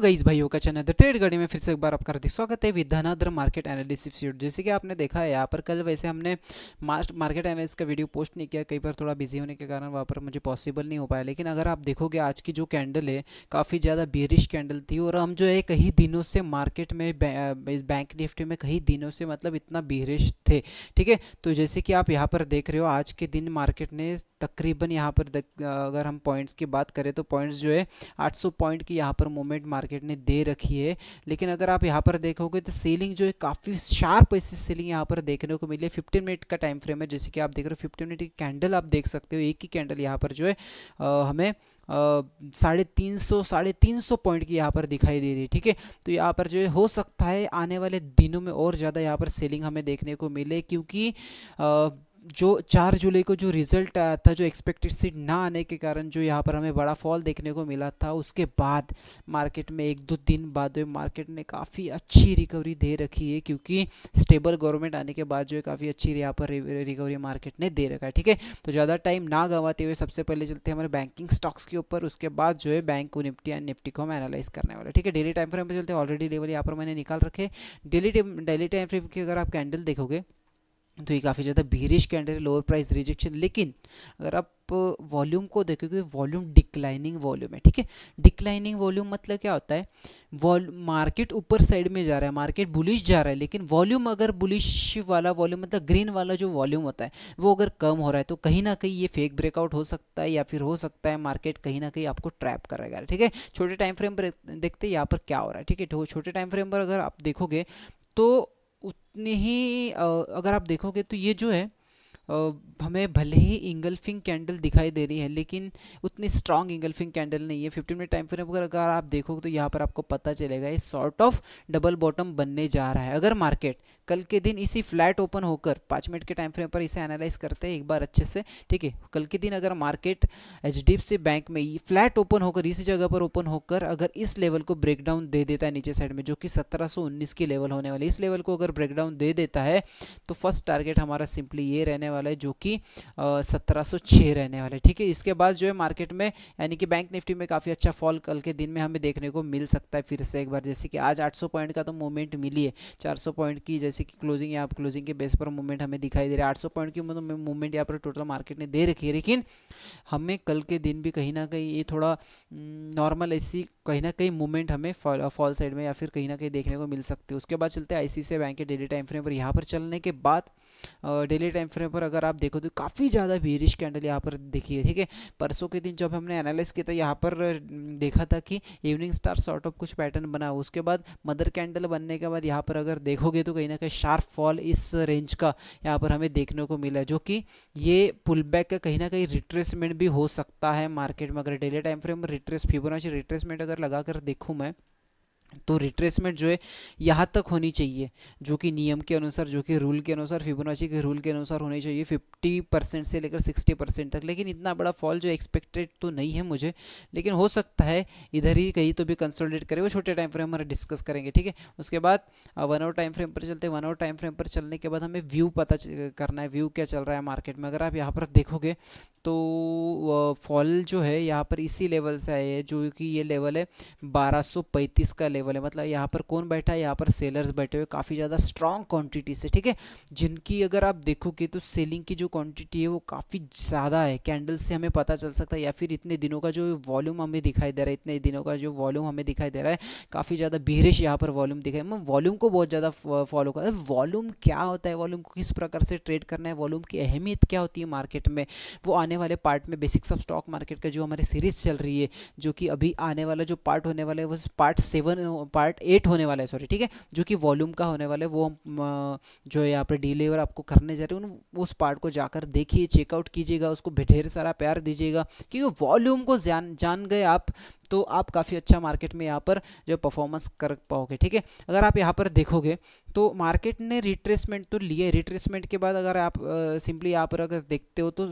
Guys भाइयों का channel the trade गाड़ी में फिर से एक बार आपका हार्दिक स्वागत है विद धनाधर मार्केट एनालिसिस शीट। जैसे कि आपने देखा है यहाँ पर कल वैसे हमने मार्केट एनालिसिस का वीडियो पोस्ट नहीं किया, कई बार थोड़ा बिजी होने के कारण वहाँ पर मुझे पॉसिबल नहीं हो पाया। लेकिन अगर आप देखोगे आज की जो कैंडल है काफ़ी ज़्यादा बेरिश कैंडल थी और हम जो है कई दिनों से मार्केट में बैंक निफ्टी में कई दिनों से मतलब इतना बेरिश थे। ठीक है, तो जैसे कि आप यहाँ पर देख रहे हो आज के दिन मार्केट ने तकरीबन यहाँ पर अगर हम पॉइंट्स की बात करें तो पॉइंट्स जो है 800 पॉइंट की यहाँ पर मूवमेंट मार्केट ने दे रखी है। लेकिन अगर आप यहाँ पर देखोगे तो सेलिंग जो है काफ़ी शार्प ऐसी सेलिंग यहाँ पर देखने को मिली है। 15 मिनट का टाइम फ्रेम है, जैसे कि आप देख रहे हो 15 मिनट की कैंडल आप देख सकते हो। एक ही कैंडल यहाँ पर जो है हमें 350 पॉइंट की यहाँ पर दिखाई दे रही है। ठीक है, तो यहाँ पर जो है हो सकता है आने वाले दिनों में और ज़्यादा यहाँ पर सेलिंग हमें देखने को मिले, क्योंकि जो 4 जुलाई को जो रिजल्ट आया था, जो एक्सपेक्टेड सीट ना आने के कारण जो यहाँ पर हमें बड़ा फॉल देखने को मिला था, उसके बाद मार्केट में 1-2 दिन बाद मार्केट ने काफ़ी अच्छी रिकवरी दे रखी है, क्योंकि स्टेबल गवर्नमेंट आने के बाद जो है काफ़ी अच्छी यहाँ पर रिकवरी मार्केट ने दे रखा है। ठीक है, तो ज़्यादा टाइम ना गंवाते हुए सबसे पहले चलते हैं हमारे बैंकिंग स्टॉक्स के ऊपर, उसके बाद जो है बैंक निफ्टी एंड निफ्टी को हम एनालाइज करने वाले। ठीक है, डेली टाइम फ्रेम पर चलते हैं। ऑलरेडी लेवल यहाँ पर मैंने निकाल रखे। डेली टाइम फ्रेम की अगर आप कैंडल देखोगे तो ये काफ़ी ज़्यादा बीरिश कैंडल है, लोअर प्राइस रिजेक्शन। लेकिन अगर आप वॉल्यूम को देखोगे तो वॉल्यूम डिक्लाइनिंग वॉल्यूम है। ठीक है, डिक्लाइनिंग वॉल्यूम मतलब क्या होता है, मार्केट ऊपर साइड में जा रहा है, मार्केट बुलिश जा रहा है, लेकिन वॉल्यूम अगर बुलिश वाला वॉल्यूम मतलब ग्रीन वाला जो वॉल्यूम होता है वो अगर कम हो रहा है तो कहीं ना कहीं ये फेक ब्रेकआउट हो सकता है, या फिर हो सकता है मार्केट कहीं ना कहीं आपको ट्रैप करेगा। ठीक है, छोटे टाइम फ्रेम पर देखते हैं यहाँ पर क्या हो रहा है। ठीक है, तो छोटे टाइम फ्रेम पर अगर आप देखोगे तो उतनी ही अगर आप देखोगे तो ये जो है हमें भले ही इंगल्फिंग कैंडल दिखाई दे रही है, लेकिन उतनी स्ट्रांग इंगल्फिंग कैंडल नहीं है। 15 मिनट टाइम फ्रेम पर अगर आप देखोगे तो यहाँ पर आपको पता चलेगा ये सॉर्ट ऑफ डबल बॉटम बनने जा रहा है। अगर मार्केट कल के दिन इसी फ्लैट ओपन होकर 5 मिनट के टाइम फ्रेम पर इसे एनालाइज करते हैं एक बार अच्छे से। ठीक है, कल के दिन अगर मार्केट एचडीएफसी बैंक में फ्लैट ओपन होकर इसी जगह पर ओपन होकर अगर इस लेवल को ब्रेकडाउन दे देता है नीचे साइड में, जो कि 1719 की लेवल होने वाली, इस लेवल को अगर ब्रेकडाउन दे देता है तो फर्स्ट टारगेट हमारा सिंपली ये रहने वाला है, जो कि 1706 रहने वाला है। ठीक है, इसके बाद जो है मार्केट में यानी कि बैंक निफ्टी में काफ़ी अच्छा फॉल कल के दिन में हमें देखने को मिल सकता है फिर से एक बार। जैसे कि आज 800 पॉइंट का तो मूवमेंट मिली है, 400 पॉइंट की जैसे कि क्लोजिंग या क्लोजिंग के बेस पर मूवमेंट हमें दिखाई दे रहा है। 800 पॉइंट की मूवमेंट यहाँ पर टोटल मार्केट ने दे रखी है, लेकिन हमें कल के दिन भी कहीं ना कहीं ये थोड़ा नॉर्मल ऐसी कहीं ना कहीं मूवमेंट हमें फॉल साइड में या फिर कहीं ना कहीं देखने को मिल सकती है। उसके बाद चलते हैं आईसीआईसीआई बैंक के डेली टाइम फ्रेम पर। यहाँ पर चलने के बाद डेली टाइम फ्रेम पर अगर आप देखो तो काफ़ी ज़्यादा बेरिश कैंडल यहाँ पर देखी है। ठीक है, परसों के दिन जब हमने एनालाइज किया था यहाँ पर देखा था कि इवनिंग स्टार सॉर्ट ऑफ कुछ पैटर्न बना, उसके बाद मदर कैंडल बनने के बाद यहाँ पर अगर देखोगे तो कहीं ना कहीं शार्प फॉल इस रेंज का यहाँ पर हमें देखने को मिला है, जो कि ये पुल बैक का कहीं ना कहीं रिट्रेसमेंट भी हो सकता है मार्केट में। अगर डेली टाइम फ्रेम में फिबोनाची रिट्रेसमेंट अगर लगा कर देखूँ मैं तो रिट्रेसमेंट जो है यहाँ तक होनी चाहिए, जो कि नियम के अनुसार, जो कि रूल के अनुसार, फिबोनाची के रूल के अनुसार होनी चाहिए 50% से लेकर 60% तक। लेकिन इतना बड़ा फॉल जो एक्सपेक्टेड तो नहीं है मुझे, लेकिन हो सकता है इधर ही कहीं तो भी कंसोलिडेट करे, वो छोटे टाइम फ्रेम में डिस्कस करेंगे। ठीक है, उसके बाद 1 आवर टाइम फ्रेम पर चलते हैं। 1 आवर टाइम फ्रेम पर चलने के बाद हमें व्यू पता करना है, व्यू क्या चल रहा है मार्केट में। अगर आप यहाँ पर देखोगे तो फॉल जो है यहाँ पर इसी लेवल से आए है, जो कि ये लेवल है 1235 का लेवल है। मतलब यहाँ पर कौन बैठा है, यहाँ पर सेलर्स बैठे हुए काफ़ी ज़्यादा स्ट्रॉन्ग क्वांटिटी से। ठीक है, जिनकी अगर आप देखोगे तो सेलिंग की जो क्वांटिटी है वो काफ़ी ज़्यादा है, कैंडल से हमें पता चल सकता है, या फिर इतने दिनों का जो वॉल्यूम हमें दिखाई दे रहा है, इतने दिनों का जो वॉल्यूम हमें दिखाई दे रहा है काफ़ी ज़्यादा बेरिश यहाँ पर वॉल्यूम दिखाई। मैं वॉल्यूम को बहुत ज़्यादा फॉलो कर, वॉल्यूम क्या होता है, वॉल्यूम को किस प्रकार से ट्रेड करना है, वॉल्यूम की अहमियत क्या होती है मार्केट में, वो आने वाले पार्ट में बेसिक्स ऑफ स्टॉक मार्केट का जो हमारी सीरीज चल रही है, जो कि अभी आने वाला जो पार्ट होने वाला है वो पार्ट 8 होने वाला है, सॉरी। ठीक है, जो कि वॉल्यूम का होने वाला है, वो हम जो है यहाँ पर डिलीवर आपको करने जा रहे हैं, उस पार्ट को जाकर देखिए, चेकआउट कीजिएगा, उसको ढेर सारा प्यार दीजिएगा, क्योंकि वॉल्यूम को जान गए आप तो आप काफ़ी अच्छा मार्केट में यहाँ पर जो परफॉर्मेंस कर पाओगे। ठीक है, अगर आप यहाँ पर देखोगे तो मार्केट ने रिट्रेसमेंट तो लिए, रिट्रेसमेंट के बाद अगर आप सिंपली यहाँ पर अगर देखते हो तो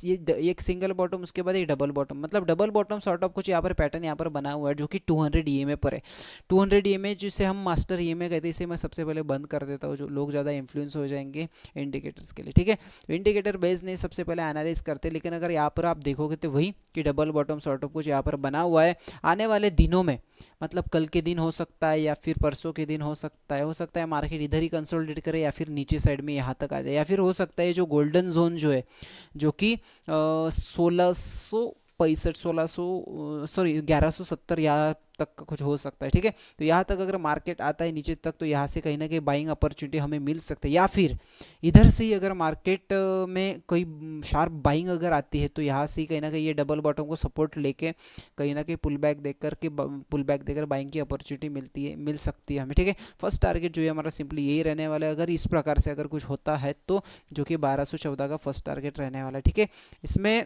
ये एक सिंगल बॉटम, उसके बाद एक डबल बॉटम, मतलब डबल बॉटम सॉर्ट ऑफ कुछ यहाँ पर पैटर्न यहाँ पर बना हुआ है, जो कि 200 EMA पर है। 200 EMA जिसे हम मास्टर EMA कहते हैं, इसे मैं सबसे पहले बंद कर देता हूँ, जो लोग ज़्यादा इन्फ्लुएंस हो जाएंगे इंडिकेटर्स के लिए। ठीक है, इंडिकेटर बेस नहीं सबसे पहले एनालाइज करते, लेकिन अगर यहाँ पर आप देखोगे तो वही कि डबल बॉटम सॉर्ट ऑफ कुछ यहाँ पर बना हुआ है। आने वाले दिनों में मतलब कल के दिन हो सकता है या फिर परसों के दिन हो सकता है मार्केट इधर ही कंसोलिडेट करे या फिर नीचे साइड में यहाँ तक आ जाए, या फिर हो सकता है जो गोल्डन जोन जो है, जो कि 1665 1600 सॉरी 1170 यहाँ तक का कुछ हो सकता है। ठीक है, तो यहाँ तक अगर मार्केट आता है नीचे तक तो यहाँ से कहीं ना कहीं बाइंग अपॉर्चुनिटी हमें मिल सकती है, या फिर इधर से ही अगर मार्केट में कोई शार्प बाइंग अगर आती है तो यहाँ से ही कहीं ना कहीं ये डबल बॉटम को सपोर्ट लेके कहीं ना कहीं पुल बैक देकर बाइंग की अपॉर्चुनिटी मिल सकती है हमें। ठीक है, फर्स्ट टारगेट जो है हमारा सिंपली यही रहने वाला है, अगर इस प्रकार से अगर कुछ होता है तो, जो कि 1214 का फर्स्ट टारगेट रहने वाला है। ठीक है, इसमें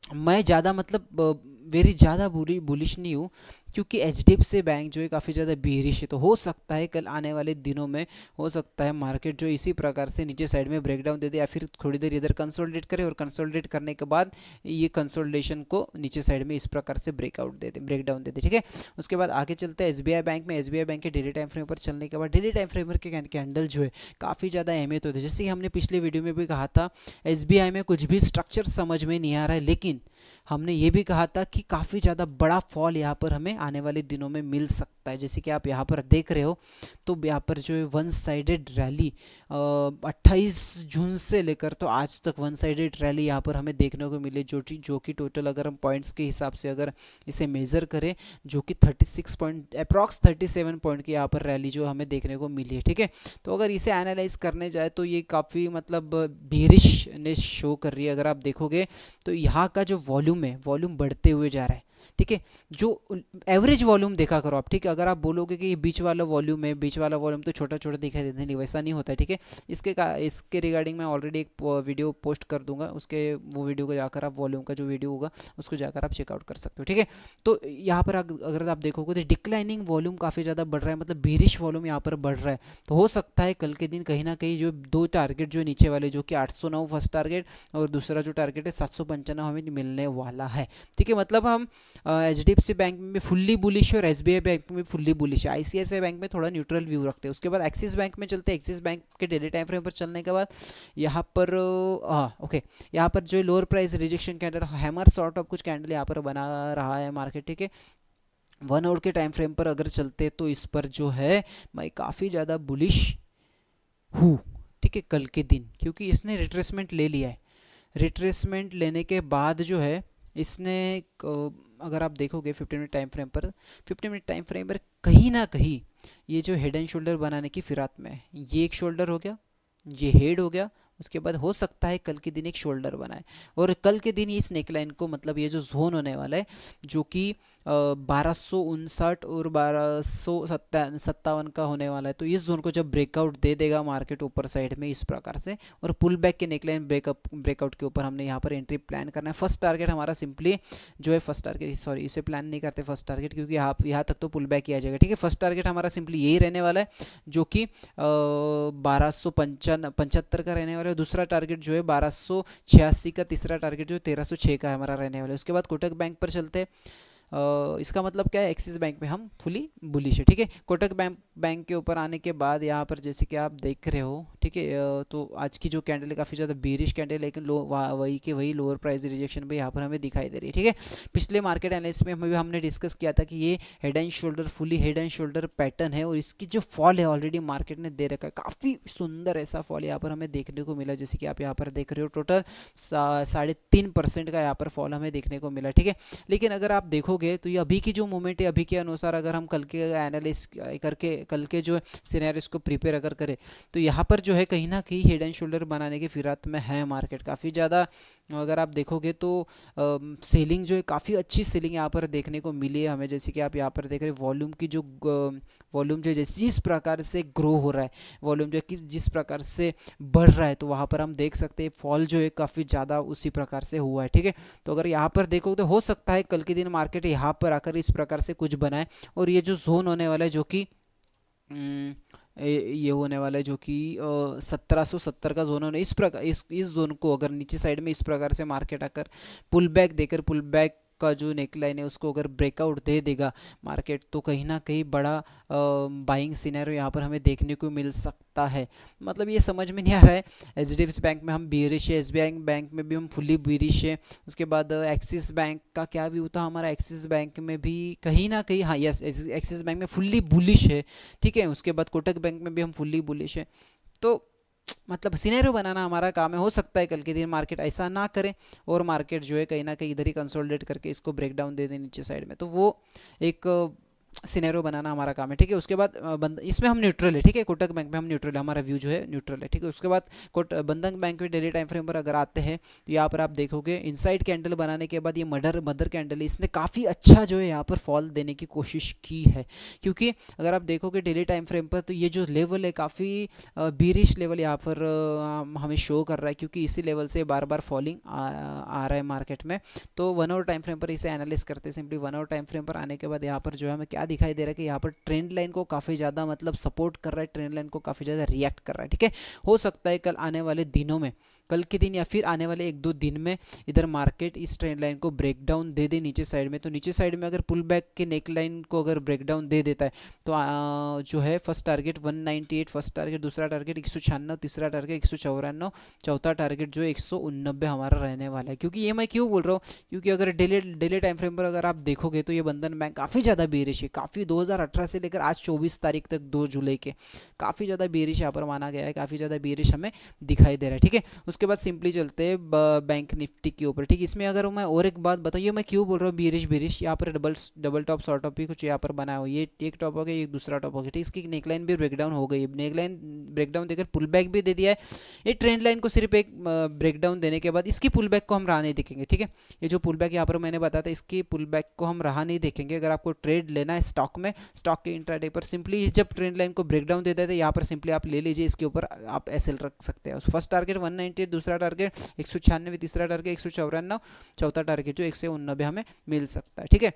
मैं ज़्यादा मतलब वेरी ज़्यादा बुलिश नहीं हूँ, क्योंकि एचडीएफसी बैंक जो है काफ़ी ज़्यादा बेरिश है, तो हो सकता है कल आने वाले दिनों में हो सकता है मार्केट जो इसी प्रकार से नीचे साइड में ब्रेकडाउन दे दे या फिर थोड़ी देर इधर कंसोलिडेट करे, और कंसोलिडेट करने के बाद ये कंसोलिडेशन को नीचे साइड में इस प्रकार से ब्रेकडाउन दे दे। ठीक है, उसके बाद आगे चलते हैं एसबीआई बैंक में। एसबीआई बैंक के डेली टाइम फ्रेम पर चलने के बाद डेली टाइम फ्रेम के कैंडल जो है काफ़ी ज़्यादा अहमियत होती है। जैसे कि हमने पिछले वीडियो में भी कहा था, एसबीआई में कुछ भी स्ट्रक्चर समझ में नहीं आ रहा है, लेकिन हमने ये भी कहा था कि काफ़ी ज़्यादा बड़ा फॉल यहाँ पर हमें आने वाले दिनों में मिल सकता है। जैसे कि आप यहाँ पर देख रहे हो, तो यहाँ पर जो है वन साइडेड रैली 28 जून से लेकर तो आज तक वन साइडेड रैली यहाँ पर हमें देखने को मिली, जो कि टोटल अगर हम पॉइंट्स के हिसाब से अगर इसे मेज़र करें, जो कि 36 पॉइंट अप्रॉक्स 37 पॉइंट की यहाँ पर रैली जो हमें देखने को मिली है। ठीक है, तो अगर इसे एनालाइज करने जाए तो ये काफ़ी मतलब बेरिशनेस शो कर रही है। अगर आप देखोगे तो यहाँ का जो वॉल्यूम बढ़ते हुए जा रहा है। ठीक है, जो एवरेज वॉल्यूम देखा करो आप। ठीक है, अगर आप बोलोगे कि ये बीच वाला वॉल्यूम तो छोटा छोटा दिखाई देता है, वैसा नहीं होता है। ठीक है, इसके रिगार्डिंग मैं ऑलरेडी एक वीडियो पोस्ट कर दूंगा, वो वीडियो को जाकर आप वॉल्यूम का जो वीडियो होगा उसको जाकर आप चेकआउट कर सकते हो। ठीक है, तो यहाँ पर अगर आप देखोगे तो डिक्लाइनिंग वॉल्यूम काफ़ी ज़्यादा बढ़ रहा है, मतलब बेरिश वॉल्यूम यहाँ पर बढ़ रहा है। तो हो सकता है कल के दिन कहीं ना कहीं जो दो टारगेट जो नीचे वाले, जो कि 809 फर्स्ट टारगेट और दूसरा जो टारगेट है 795 हमें मिलने वाला है। ठीक है, मतलब हम एचडीएफसी बैंक में फुल्ली बुलिश है और एसबीआई बैंक में फुल्ली बुलिश है। आईसीआईसीआई बैंक में थोड़ा न्यूट्रल व्यू रखते हैं। उसके बाद एक्सिस बैंक में चलते हैं। एक्सिस बैंक के डेली टाइम फ्रेम पर चलने के बाद यहाँ पर ओके, यहाँ पर जो lower price rejection candle, hammer sort of कुछ कैंडल यहाँ पर बना रहा है मार्केट। ठीक है, 1 आवर के टाइम फ्रेम पर अगर चलते तो इस पर जो है मैं काफ़ी ज़्यादा बुलिश हूँ। ठीक है, कल के दिन, क्योंकि इसने रिट्रेसमेंट ले लिया है। रिट्रेसमेंट लेने के बाद जो है इसने अगर आप देखोगे 15 मिनट टाइम फ्रेम पर कहीं ना कहीं ये जो हेड एंड शोल्डर बनाने की फिराक में है। ये एक शोल्डर हो गया, ये हेड हो गया, उसके बाद हो सकता है कल के दिन एक शोल्डर बनाए, और कल के दिन इस नेकलाइन को मतलब ये जो जोन होने वाला है, जो कि 1259 और 1257 का होने वाला है, तो इस जोन को जब ब्रेकआउट दे देगा मार्केट ऊपर साइड में इस प्रकार से, और पुल बैक के नेकलाइन ब्रेकआउट के ऊपर हमने यहाँ पर एंट्री प्लान करना है। फर्स्ट टारगेट हमारा सिंपली जो है इसे प्लान नहीं करते फर्स्ट टारगेट, क्योंकि यहाँ तक तो पुल बैक किया जाएगा। ठीक है, फर्स्ट टारगेट हमारा सिंपली यही रहने वाला है, जो कि 1275 का रहने वाला है। दूसरा टारगेट जो है 1286 का, तीसरा टारगेट जो है 1306 का हमारा रहने वाला है। उसके बाद कोटक बैंक पर चलते हैं। इसका मतलब क्या है, एक्सिस बैंक में हम फुली बुलिश है। ठीक है, कोटक बैंक के ऊपर आने के बाद यहाँ पर जैसे कि आप देख रहे हो, ठीक है, तो आज की जो कैंडल है काफ़ी ज़्यादा बेरिश कैंडल है, लेकिन वही लोअर प्राइस रिजेक्शन भी यहाँ पर हमें दिखाई दे रही है। ठीक है, पिछले मार्केट एनालिसिस में हमने डिस्कस किया था कि ये head and shoulder fully head and shoulder pattern है, और इसकी जो फॉल है ऑलरेडी मार्केट ने दे रखा है, काफ़ी सुंदर ऐसा फॉल यहाँ पर हमें देखने को मिला। जैसे कि आप यहाँ पर देख रहे हो टोटल 3.5% का यहाँ पर फॉल हमें देखने को मिला। ठीक है, लेकिन अगर आप देखोगे तो ये अभी की जो मूवमेंट है, अभी के अनुसार अगर हम कल के एनालिस करके कल के जो सिनेरियोस को प्रिपेयर अगर करें, तो यहाँ पर जो है कहीं ना कहीं हेड एंड शोल्डर बनाने की फिराक में है मार्केट काफ़ी ज़्यादा। अगर आप देखोगे तो सेलिंग जो है काफ़ी अच्छी सेलिंग यहाँ पर देखने को मिली है हमें। जैसे कि आप यहाँ पर देख रहे हैं वॉल्यूम जो जैसे जिस प्रकार से ग्रो हो रहा है, वॉल्यूम जो है जिस प्रकार से बढ़ रहा है, तो वहाँ पर हम देख सकते हैं फॉल जो है काफ़ी ज़्यादा उसी प्रकार से हुआ है। ठीक है, तो अगर यहाँ पर देखो तो हो सकता है कल के दिन मार्केट यहाँ पर आकर इस प्रकार से कुछ बनाए, और ये जो जोन होने वाला है जो कि ये होने वाला है, जो कि 1770 का जोन होने, इस जोन को अगर नीचे साइड में इस प्रकार से मार्केट आकर पुल बैक का जो नेकलाइन है उसको अगर ब्रेकआउट दे देगा मार्केट, तो कहीं ना कहीं बड़ा बाइंग सिनेरियो यहाँ पर हमें देखने को मिल सकता है। मतलब ये समझ में नहीं आ रहा है, एचडीएफसी बैंक में हम बीरिश है, एसबीआई बैंक में भी हम फुल्ली बीरिश है। उसके बाद एक्सिस बैंक का क्या व्यू था हमारा, एक्सिस बैंक में भी कहीं ना कहीं, हाँ यस, एक्सिस बैंक में फुल्ली बुलिश है, ठीक है। उसके बाद कोटक बैंक में भी हम फुल्ली बुलिश है। तो मतलब सिनेरियो बनाना हमारा काम है। हो सकता है कल के दिन मार्केट ऐसा ना करे और मार्केट जो है कहीं ना कहीं इधर ही कंसोलिडेट करके इसको ब्रेक डाउन दे दे नीचे साइड में, तो वो एक सिनेरियो बनाना हमारा काम है, ठीक है। उसके बाद इसमें हम न्यूट्रल है, ठीक है। कोटक बैंक में हम न्यूट्रल है, हमारा व्यू जो है न्यूट्रल है, ठीक है। उसके बाद बंधन बैंक में डेली टाइम फ्रेम पर अगर आते हैं तो यहाँ पर आप देखोगे इनसाइड कैंडल बनाने के बाद ये मदर कैंडल है, इसने काफ़ी अच्छा जो है यहाँ पर फॉल देने की कोशिश की है। क्योंकि अगर आप देखोगे डेली टाइम फ्रेम पर तो ये जो लेवल है काफ़ी बीरिश लेवल यहाँ पर हमें शो कर रहा है, क्योंकि इसी लेवल से बार बार फॉलिंग आ रहा है मार्केट में। तो 1 आवर टाइम फ्रेम पर इसे एनालिस करते हैं सिंपली। 1 आवर टाइम फ्रेम पर आने के बाद यहाँ पर जो है हमें क्या दिखाई दे रहा है कि यहाँ पर ट्रेंड लाइन को काफ़ी ज़्यादा मतलब सपोर्ट कर रहा है, ट्रेंड लाइन को काफ़ी ज़्यादा रिएक्ट कर रहा है, ठीक है। हो सकता है कल आने वाले दिनों में, कल के दिन या फिर आने वाले 1-2 दिन में इधर मार्केट इस ट्रेंड लाइन को ब्रेक डाउन दे दे नीचे साइड में। तो नीचे साइड में अगर पुल बैक के नेक लाइन को अगर ब्रेक डाउन दे देता है तो जो है फर्स्ट टारगेट 198, फर्स्ट टारगेट, दूसरा टारगेट 196, तीसरा टारगेट 194, चौथा टारगेट जो 189 हमारा रहने वाला है। क्योंकि ये मैं क्यों बोल रहा हूँ, क्योंकि अगर डेली टाइम फ्रेम पर अगर आप देखोगे तो ये बंधन बैंक काफ़ी ज़्यादा बेरिश है, काफ़ी 2018 से लेकर आज 24 तारीख तक 2 जुलाई के काफ़ी ज़्यादा बेरिश यहाँ पर माना गया है, काफ़ी ज़्यादा बेरिश हमें दिखाई दे रहा है, ठीक है। उसके बाद सिंपली चलते हैं बैंक निफ्टी के ऊपर, ठीक है। इसमें अगर मैं और एक बात बताइए, मैं क्यों बोल रहा हूँ बेरिश, यहाँ पर डबल टॉप शॉर्ट टॉप भी कुछ यहाँ पर बना हो, ये एक टॉप हो गया, एक दूसरा टॉप हो गया, ठीक। इसकी नेकलाइन भी ब्रेकडाउन हो गई, नेकलाइन ब्रेकडाउन देकर पुल बैक भी दे दिया है। ये ट्रेंड लाइन को सिर्फ एक ब्रेकडाउन देने के बाद इसकी पुल बैक को हम राह नहीं देखेंगे, ठीक है। ये जो पुल बैक यहाँ पर मैंने बताया था, इसकी पुल बैक को हम राह नहीं देखेंगे। अगर आपको ट्रेड लेना है स्टॉक में, स्टॉक के इंट्राडे पर सिंपली जब ट्रेंड लाइन को ब्रेकडाउन दे देते हैं यहाँ पर सिंपली आप ले लीजिए, इसके ऊपर आप एसएल रख सकते हैं। फर्स्ट टारगेट 198, दूसरा टारगेट 196, तीसरा टारगेट 154, चौथा टारगेट जो 189 हमें मिल सकता है, ठीक है।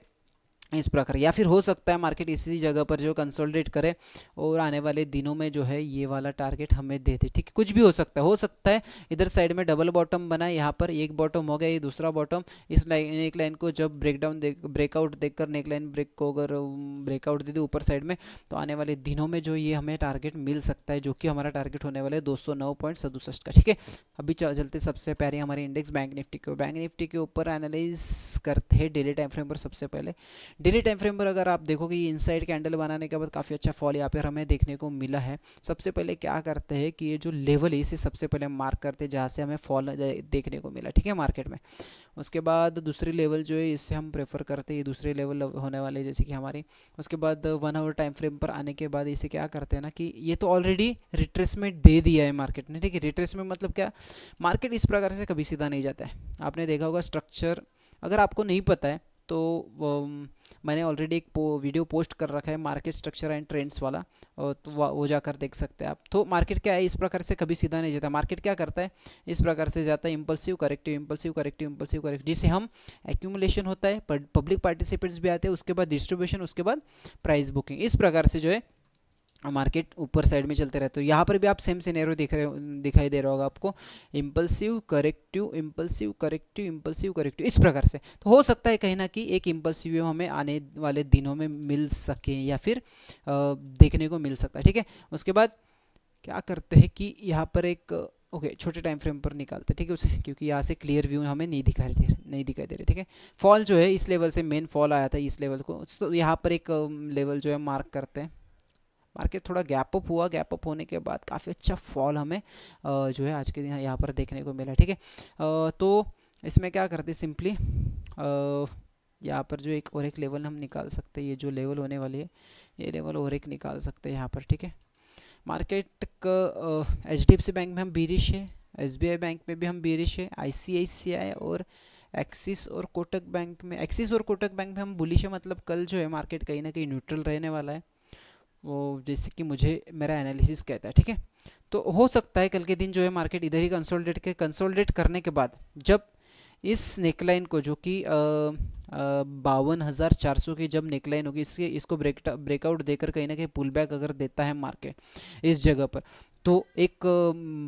इस प्रकार, या फिर हो सकता है मार्केट इसी जगह पर जो कंसोलिडेट करे और आने वाले दिनों में जो है ये वाला टारगेट हमें दे दे, ठीक है। कुछ भी हो सकता है इधर साइड में डबल बॉटम बना है, यहाँ पर एक बॉटम हो गया, ये दूसरा बॉटम। इस नेक लाइन को जब ब्रेकआउट देखकर नेक लाइन ब्रेक को अगर ब्रेकआउट दे दे ऊपर साइड में, तो आने वाले दिनों में जो ये हमें टारगेट मिल सकता है, जो कि हमारा टारगेट होने वाला है 209.67 का, ठीक है। अभी चलते सबसे पहले हमारे इंडेक्स बैंक निफ्टी को, बैंक निफ्टी के ऊपर एनालाइज करते हैं डेली टाइम फ्रेम पर। सबसे पहले डेली टाइम फ्रेम पर अगर आप देखोगे ये इनसाइड कैंडल बनाने के बाद काफ़ी अच्छा फॉल यहाँ पर हमें देखने को मिला है। सबसे पहले क्या करते हैं कि ये जो लेवल है इसे सबसे पहले मार्क करते हैं जहाँ से हमें फॉल देखने को मिला, ठीक है, मार्केट में। उसके बाद दूसरी लेवल जो है इससे हम प्रेफर करते हैं, ये दूसरे लेवल होने वाले जैसे कि हमारी। उसके बाद 1 आवर टाइम फ्रेम पर आने के बाद इसे क्या करते हैं ना कि ये तो ऑलरेडी रिट्रेसमेंट दे दिया है मार्केट ने, ठीक है। रिट्रेसमेंट मतलब क्या, मार्केट इस प्रकार से कभी सीधा नहीं जाता है। आपने देखा होगा स्ट्रक्चर, अगर आपको नहीं पता है तो मैंने ऑलरेडी एक वीडियो पोस्ट कर रखा है मार्केट स्ट्रक्चर एंड ट्रेंड्स वाला, तो वो जाकर देख सकते हैं आप। तो मार्केट क्या है, इस प्रकार से कभी सीधा नहीं जाता। मार्केट क्या करता है, इस प्रकार से जाता है impulsive corrective, impulsive corrective, impulsive corrective, जिससे हम एक्यूमुलेशन होता है, पब्लिक पार्टिसिपेंट्स भी आते हैं, उसके बाद डिस्ट्रीब्यूशन, उसके बाद प्राइस बुकिंग, इस प्रकार से जो है मार्केट ऊपर साइड में चलते रहते हो। यहाँ पर भी आप सेम सिनेरियो दिखाई दे रहा होगा आपको, impulsive corrective, impulsive corrective, impulsive corrective, इस प्रकार से। तो हो सकता है कहीं ना कि एक इम्पल्सिव हमें आने वाले दिनों में मिल सके या फिर देखने को मिल सकता है, ठीक है। उसके बाद क्या करते हैं कि यहाँ पर एक ओके छोटे टाइम फ्रेम पर निकालते हैं, ठीक है उसे, क्योंकि यहाँ से क्लियर व्यू हमें नहीं दिखाई दे रहे, ठीक है। फॉल जो है इस लेवल से मेन फॉल आया था इस लेवल को, तो यहाँ पर एक लेवल जो है मार्क करते हैं। मार्केट थोड़ा गैप अप हुआ, गैप अप होने के बाद काफ़ी अच्छा फॉल हमें जो है आज के दिन यहाँ पर देखने को मिला, ठीक है। तो इसमें क्या करते सिंपली यहाँ पर जो एक और एक लेवल हम निकाल सकते हैं, ये जो लेवल होने वाली है ये लेवल और एक निकाल सकते हैं यहाँ पर, ठीक है। मार्केट का एचडीएफसी बैंक में हम बीरिश है, एसबीआई बैंक में भी हम बीरिश है, आईसीआईसीआई और एक्सिस और कोटक बैंक में, एक्सिस और कोटक बैंक में हम बुलिश है। मतलब कल जो है मार्केट कहीं ना कहीं न्यूट्रल रहने वाला है, वो जैसे कि मुझे मेरा एनालिसिस कहता है, ठीक है। तो हो सकता है कल के दिन जो है मार्केट इधर ही कंसोलिडेट करने के बाद जब इस नेकलाइन को जो कि 52,400 की जब नेकलाइन होगी इसको ब्रेकआउट देकर कहीं ना कहीं पुल बैक अगर देता है मार्केट इस जगह पर, तो एक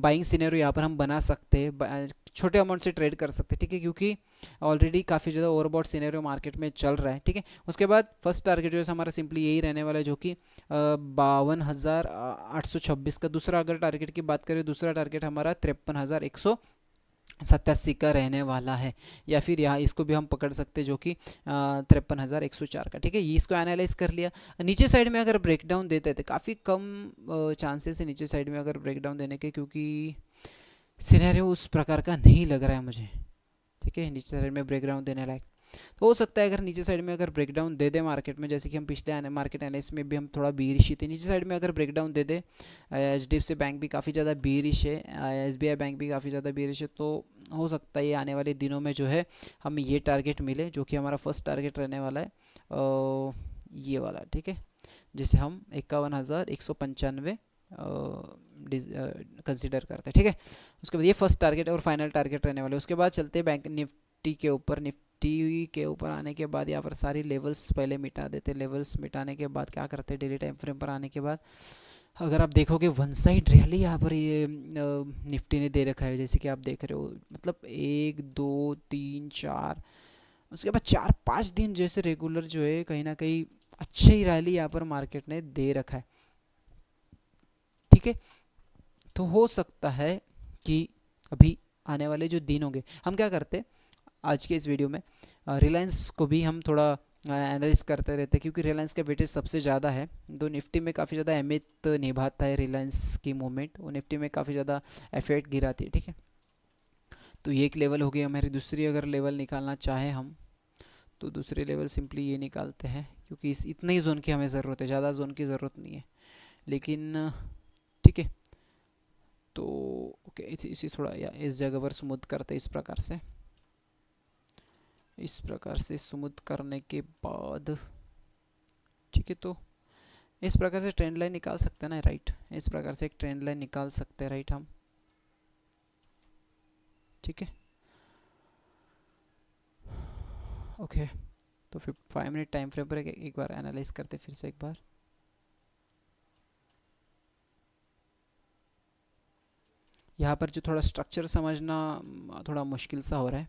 बाइंग सिनेरियो यहाँ पर हम बना सकते हैं। छोटे अमाउंट से ट्रेड कर सकते हैं, ठीक है, क्योंकि ऑलरेडी काफ़ी ज़्यादा ओवरबॉट सिनेरियो मार्केट में चल रहा है, ठीक है। उसके बाद फर्स्ट टारगेट जो है हमारा सिंपली यही रहने वाला है, जो कि 52,826 का। दूसरा अगर टारगेट की बात करें, दूसरा टारगेट हमारा 53,187 का रहने वाला है, या फिर यहाँ इसको भी हम पकड़ सकते हैं जो कि 53,104 का, ठीक है। ये इसको एनालाइज कर लिया। नीचे साइड में अगर ब्रेकडाउन देते थे, काफ़ी कम चांसेस है नीचे साइड में अगर ब्रेकडाउन देने के, क्योंकि सिनेरियो उस प्रकार का नहीं लग रहा है मुझे, ठीक है, नीचे साइड में ब्रेकडाउन देने लायक। तो हो सकता है अगर नीचे साइड में अगर ब्रेकडाउन दे दे मार्केट में, जैसे कि हम पिछले मार्केट एनालिसिस में भी हम थोड़ा बीरिश ही थे, नीचे साइड में अगर ब्रेकडाउन दे दे, HDFC बैंक भी काफ़ी ज़्यादा बीरिश है, SBI बैंक भी काफ़ी ज़्यादा बीरिश है, तो हो सकता है ये आने वाले दिनों में जो है हमें ये टारगेट मिले, जो कि हमारा फर्स्ट टारगेट रहने वाला है ये वाला, ठीक है, जिसे हम 51,195 कंसिडर करते हैं, ठीक है। उसके बाद ये फर्स्ट टारगेट और फाइनल टारगेट रहने वाले। उसके बाद चलते हैं बैंक निफ्टी के ऊपर। निफ्टी के ऊपर आने के बाद यहाँ पर सारी लेवल्स पहले मिटा देते। लेवल्स मिटाने के बाद क्या करते हैं, डेली टाइम फ्रेम पर आने के बाद अगर आप देखोगे वन साइड रैली यहाँ पर ये निफ्टी ने दे रखा है, जैसे कि आप देख रहे हो, मतलब 1 2 3 4, उसके बाद 4-5 दिन जैसे रेगुलर जो है कहीं ना कहीं अच्छी ही रैली यहाँ पर मार्केट ने दे रखा है, ठीक है। तो हो सकता है कि अभी आने वाले जो दिन होंगे, हम क्या करते आज के इस वीडियो में रिलायंस को भी हम थोड़ा एनालिस करते रहते हैं, क्योंकि रिलायंस का वेटेज सबसे ज़्यादा है। तो निफ्टी में काफ़ी ज़्यादा अहमियत निभाता है रिलायंस की मूवमेंट, वो निफ्टी में काफ़ी ज़्यादा इफेक्ट गिराती है, ठीक है। तो ये एक लेवल हो गई हमारी। दूसरी अगर लेवल निकालना चाहें हम, तो दूसरी लेवल सिंपली ये निकालते हैं, क्योंकि इस इतने ही जोन की हमें ज़रूरत है, ज़्यादा जोन की ज़रूरत नहीं है, लेकिन ठीक है। तो ओके, इसी थोड़ा या इस जगह पर स्मूथ करते इस प्रकार से, इस प्रकार से स्मूथ करने के बाद, ठीक है। तो इस प्रकार से ट्रेंड लाइन निकाल सकते हैं ना, राइट, इस प्रकार से एक ट्रेंड लाइन निकाल सकते हैं, राइट हम, ठीक है। ओके, तो फिर 5 मिनट टाइम फ्रेम पर एक बार एनालाइज करते फिर से एक बार। यहाँ पर जो थोड़ा स्ट्रक्चर समझना थोड़ा मुश्किल सा हो रहा है,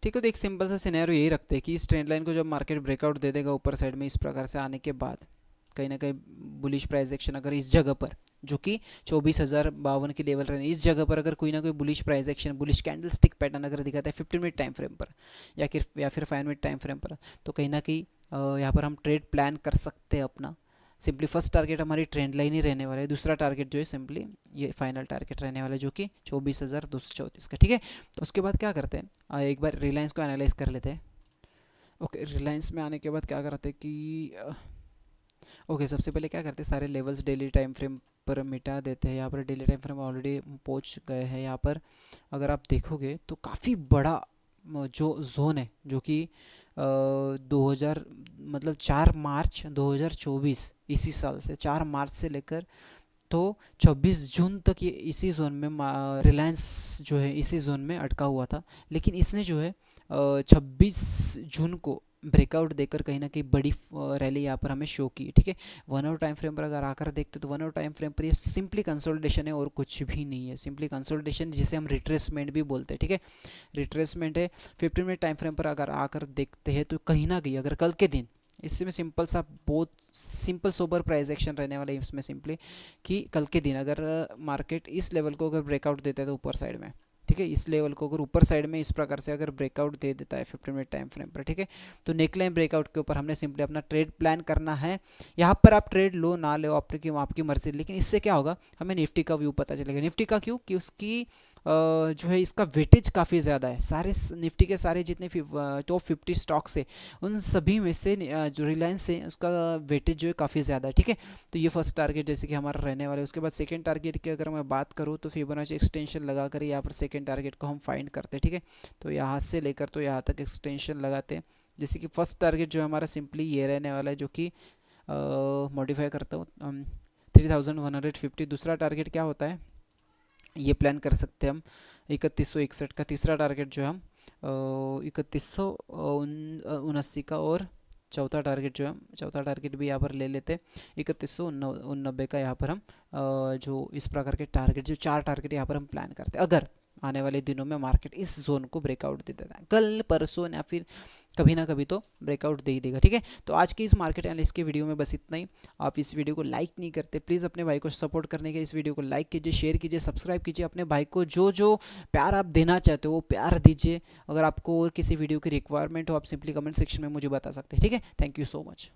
ठीक है। तो एक सिंपल सा सिनेरियो यही रखते हैं कि इस ट्रेंड लाइन को जब मार्केट ब्रेकआउट दे देगा ऊपर साइड में इस प्रकार से आने के बाद, कहीं ना कहीं बुलिश प्राइस एक्शन अगर इस जगह पर, जो कि 24,052 की लेवल रहे, इस जगह पर अगर कोई ना कोई bullish price action, bullish candle stick pattern अगर दिखाता है 15 मिनट टाइम फ्रेम पर, या फिर 5 मिनट टाइम फ्रेम पर, तो कहीं ना कहीं यहाँ पर हम ट्रेड प्लान कर सकते हैं अपना। सिंपली फर्स्ट टारगेट हमारी ट्रेंड लाइन ही रहने वाला है, दूसरा टारगेट जो है सिंपली ये फाइनल टारगेट रहने वाला है, जो कि 24,234 का, ठीक है। तो उसके बाद क्या करते हैं, एक बार रिलायंस को एनालाइज कर लेते हैं। ओके, रिलायंस में आने के बाद क्या करते हैं कि ओके, सबसे पहले क्या करते हैं, सारे लेवल्स डेली टाइम फ्रेम पर मिटा देते हैं। यहाँ पर डेली टाइम फ्रेम ऑलरेडी पहुँच गए हैं। यहाँ पर अगर आप देखोगे तो काफ़ी बड़ा जो जोन है, जो कि 2000 मतलब 4 मार्च 2024, इसी साल से 4 मार्च से लेकर तो 26 जून तक ये इसी जोन में रिलायंस जो है इसी जोन में अटका हुआ था, लेकिन इसने जो है 26 जून को ब्रेकआउट देकर कहीं ना कहीं बड़ी रैली यहाँ पर हमें शो की, ठीक है। 1 आवर टाइम फ्रेम पर अगर आकर देखते तो 1 आवर टाइम फ्रेम पर ये सिंपली कंसोलिडेशन है और कुछ भी नहीं है, सिंपली कंसोलिडेशन, जिसे हम रिट्रेसमेंट भी बोलते हैं, ठीक है, रिट्रेसमेंट है। 15 मिनट टाइम फ्रेम पर अगर आकर देखते हैं तो कहीं ना कहीं अगर कल के दिन, इसमें सिंपल सा बहुत सिंपल सोबर प्राइस एक्शन रहने वाला है इसमें, सिंपली कि कल के दिन अगर मार्केट इस लेवल को अगर ब्रेकआउट देता है तो ऊपर साइड में, ठीक है, इस लेवल को अगर ऊपर साइड में इस प्रकार से अगर ब्रेकआउट दे देता है 15 मिनट टाइम फ्रेम पर, ठीक है, तो नेकलाइन ब्रेकआउट के ऊपर हमने सिंपली अपना ट्रेड प्लान करना है। यहाँ पर आप ट्रेड लो ना लो आपकी मर्जी, लेकिन इससे क्या होगा, हमें निफ्टी का व्यू पता चलेगा। निफ्टी का क्यों, कि उसकी जो है इसका वेटेज काफ़ी ज़्यादा है, सारे निफ्टी के सारे जितने टॉप 50 स्टॉक्स है उन सभी में से जो रिलायंस है उसका वेटेज जो है काफ़ी ज़्यादा है, ठीक है। तो ये फर्स्ट टारगेट जैसे कि हमारा रहने वाला है। उसके बाद सेकंड टारगेट की अगर मैं बात करूँ तो फिबोनाची एक्सटेंशन लगा कर यहाँ पर सेकंड टारगेट को हम फाइंड करते हैं, ठीक है। तो यहाँ से लेकर तो यहाँ तक एक्सटेंशन लगाते हैं। जैसे कि फर्स्ट टारगेट जो है हमारा सिंपली ये रहने वाला है, जो कि मॉडिफाई करता हूँ 3150। दूसरा टारगेट क्या होता है ये प्लान कर सकते हैं हम 3161 का। तीसरा टारगेट जो है हम 3179 का, और चौथा टारगेट जो है, चौथा टारगेट भी यहाँ पर ले लेते 3189 का। यहाँ पर हम जो इस प्रकार के टारगेट, जो 4 टारगेट यहाँ पर हम प्लान करते हैं, अगर आने वाले दिनों में मार्केट इस जोन को ब्रेकआउट दे देता है, कल परसों या फिर कभी ना कभी तो ब्रेकआउट दे ही देगा, ठीक है। तो आज की इस मार्केट एनालिसिस की वीडियो में बस इतना ही। आप इस वीडियो को लाइक नहीं करते, प्लीज़ अपने भाई को सपोर्ट करने के इस वीडियो को लाइक कीजिए, शेयर कीजिए, सब्सक्राइब कीजिए। अपने भाई को जो जो प्यार आप देना चाहते हो वो प्यार दीजिए। अगर आपको और किसी वीडियो की रिक्वायरमेंट हो, आप सिंपली कमेंट सेक्शन में मुझे बता सकते हैं, ठीक है। Thank you so much.